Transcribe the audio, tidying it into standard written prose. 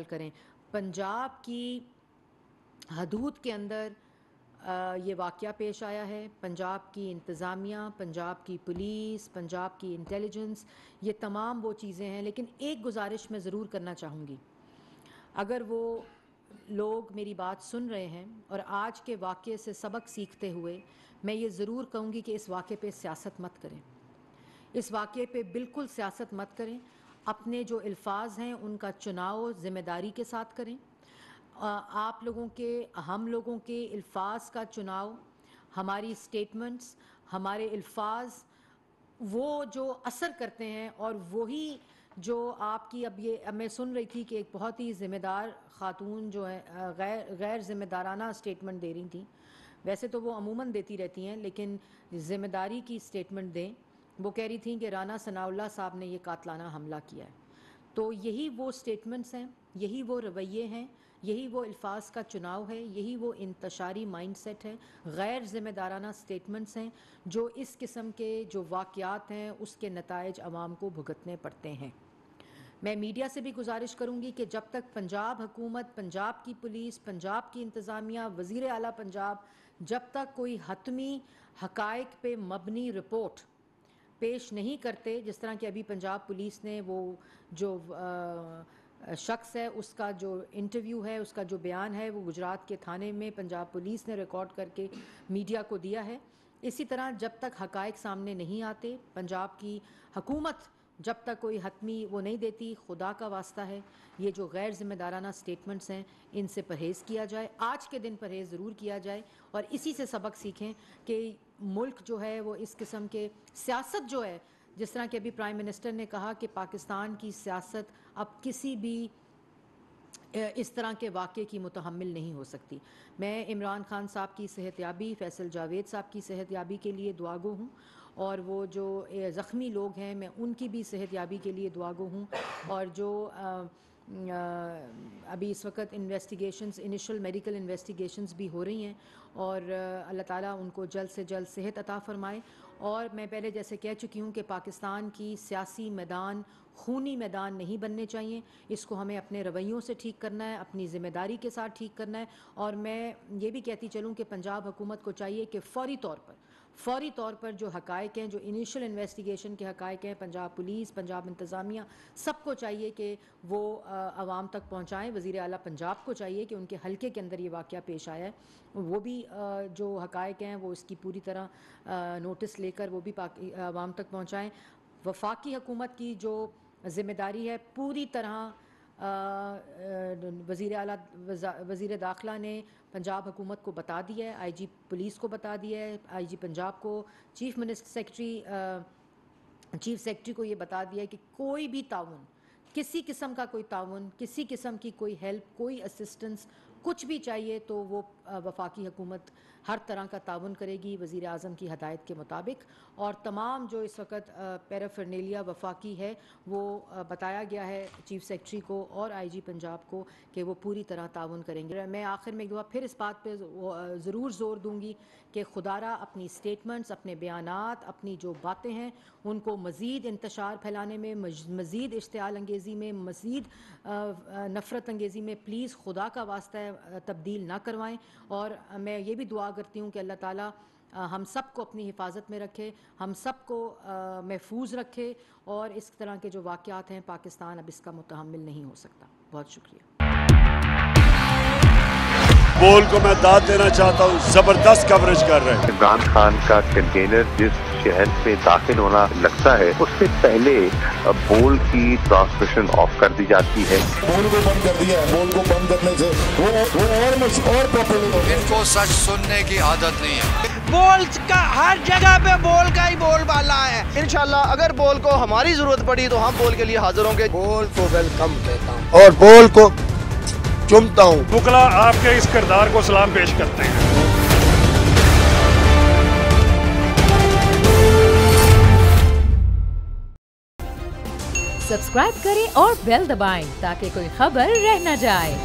کریں پنجاب کی حدود کے اندر یہ واقعہ پیش آیا ہے. پنجاب کی انتظامیہ، پنجاب کی پولیس، پنجاب کی انٹیلیجنس، یہ تمام وہ چیزیں ہیں. لیکن ایک گزارش میں ضرور کرنا چاہوں گی، اگر وہ لوگ میری بات سن رہے ہیں اور آج کے واقعے سے سبق سیکھتے ہوئے، میں یہ ضرور کہوں گی کہ اس واقعے پہ سیاست مت کریں. اس واقعے پہ بالکل سیاست مت کریں. اپنے جو الفاظ ہیں ان کا چناؤ ذمہ داری کے ساتھ کریں. آپ لوگوں کے، ہم لوگوں کے الفاظ کا چناؤ، ہماری سٹیٹمنٹس، ہمارے الفاظ وہ جو اثر کرتے ہیں، اور وہی جو آپ کی اب میں سن رہی تھی کہ ایک بہت ہی ذمہ دار خاتون جو ہے غیر ذمہ دارانہ سٹیٹمنٹ دے رہی تھیں. ویسے تو وہ عموماً دیتی رہتی ہیں، لیکن ذمہ داری کی سٹیٹمنٹ دیں. وہ کہہ رہی تھیں کہ رانا ثناء اللہ صاحب نے یہ قاتلانہ حملہ کیا ہے. تو یہی وہ سٹیٹمنٹس ہیں، یہی وہ رویے ہیں، یہی وہ الفاظ کا چناؤ ہے، یہی وہ انتشاری مائنڈ سیٹ ہے، غیر ذمہ دارانہ سٹیٹمنٹس ہیں جو اس قسم کے جو واقعات ہیں اس کے نتائج عوام کو بھگتنے پڑتے ہیں. میں میڈیا سے بھی گزارش کروں گی کہ جب تک پنجاب حکومت، پنجاب کی پولیس، پنجاب کی انتظامیہ، وزیر اعلیٰ پنجاب جب تک کوئی حتمی حقائق پہ مبنی رپورٹ پیش نہیں کرتے، جس طرح کہ ابھی پنجاب پولیس نے وہ جو شخص ہے اس کا جو انٹرویو ہے، اس کا جو بیان ہے، وہ گجرات کے تھانے میں پنجاب پولیس نے ریکارڈ کر کے میڈیا کو دیا ہے. اسی طرح جب تک حقائق سامنے نہیں آتے، پنجاب کی حکومت جب تک کوئی حتمی وہ نہیں دیتی، خدا کا واسطہ ہے یہ جو غیر ذمہ دارانہ سٹیٹمنٹس ہیں ان سے پرہیز کیا جائے. آج کے دن پرہیز ضرور کیا جائے اور اسی سے سبق سیکھیں کہ ملک جو ہے وہ اس قسم کے سیاست جو ہے، جس طرح کہ ابھی پرائم منسٹر نے کہا کہ پاکستان کی سیاست اب کسی بھی اس طرح کے واقعے کی متحمل نہیں ہو سکتی. میں عمران خان صاحب کی صحت یابی، فیصل جاوید صاحب کی صحت یابی کے لیے دعا گو ہوں، اور وہ جو زخمی لوگ ہیں میں ان کی بھی صحت یابی کے لیے دعا گو ہوں. اور جو ابھی اس وقت انویسٹیگیشنز، انیشل میڈیکل انویسٹیگیشنز بھی ہو رہی ہیں، اور اللہ تعالیٰ ان کو جلد سے جلد صحت عطا فرمائے. اور میں پہلے جیسے کہہ چکی ہوں کہ پاکستان کی سیاسی میدان خونی میدان نہیں بننے چاہیے. اس کو ہمیں اپنے رویوں سے ٹھیک کرنا ہے، اپنی ذمہ داری کے ساتھ ٹھیک کرنا ہے. اور میں یہ بھی کہتی چلوں کہ پنجاب حکومت کو چاہیے کہ فوری طور پر جو حقائق ہیں، جو انیشل انویسٹیگیشن کے حقائق ہیں، پنجاب پولیس، پنجاب انتظامیہ، سب کو چاہیے کہ وہ عوام تک پہنچائیں. وزیر اعلیٰ پنجاب کو چاہیے کہ ان کے حلقے کے اندر یہ واقعہ پیش آیا ہے، وہ بھی جو حقائق ہیں وہ اس کی پوری طرح نوٹس لے کر وہ بھی عوام تک پہنچائیں. وفاقی حکومت کی جو ذمہ داری ہے، پوری طرح وزیر داخلہ نے پنجاب حکومت کو بتا دیا ہے، آئی جی پولیس کو بتا دیا ہے، آئی جی پنجاب کو، چیف سیکرٹری کو یہ بتا دیا ہے کہ کوئی بھی تعاون، کسی قسم کا کوئی تعاون، کسی قسم کی کوئی ہیلپ، کوئی اسسٹنس، کچھ بھی چاہیے تو وہ وفاقی حکومت ہر طرح کا تعاون کرے گی وزیر اعظم کی ہدایت کے مطابق. اور تمام جو اس وقت پیرافرنیلیا وفاقی ہے وہ بتایا گیا ہے چیف سیکرٹری کو اور آئی جی پنجاب کو کہ وہ پوری طرح تعاون کریں گے. میں آخر میں ایک دفعہ پھر اس بات پہ ضرور زور دوں گی کہ خدا را اپنی سٹیٹمنٹس، اپنے بیانات، اپنی جو باتیں ہیں ان کو مزید انتشار پھیلانے میں، مزید اشتعال انگیزی میں، مزید نفرت انگیزی میں پلیز خدا کا واسطہ ہے تبدیل نہ کروائیں. اور میں یہ بھی دعا کرتی ہوں کہ اللہ تعالیٰ ہم سب کو اپنی حفاظت میں رکھے، ہم سب کو محفوظ رکھے، اور اس طرح کے جو واقعات ہیں پاکستان اب اس کا متحمل نہیں ہو سکتا. بہت شکریہ. بول کو میں داد دینا چاہتا ہوں، زبردست کوریج کر رہے ہیں. عمران خان کا کنٹینر جس شہر میں داخل ہونا لگتا ہے اس سے پہلے بول کی ٹرانسمیشن آف کر دی جاتی ہے. بول کو بند کر دیا ہے. بول کو بند کرنے سے وہ اور پاپولر، ان کو سچ سننے کی عادت نہیں ہے. بول کا ہر جگہ پہ بول کا ہی بول بالا ہے. انشاءاللہ اگر بول کو ہماری ضرورت پڑی تو ہم بول کے لیے حاضر ہوں گے. بول کو ویلکم کہتا ہوں اور بول کو چومتا ہوں. بکلا آپ کے اس کردار کو سلام پیش کرتے ہیں. سبسکرائب کریں اور بیل دبائیں تاکہ کوئی خبر رہ نہ جائے.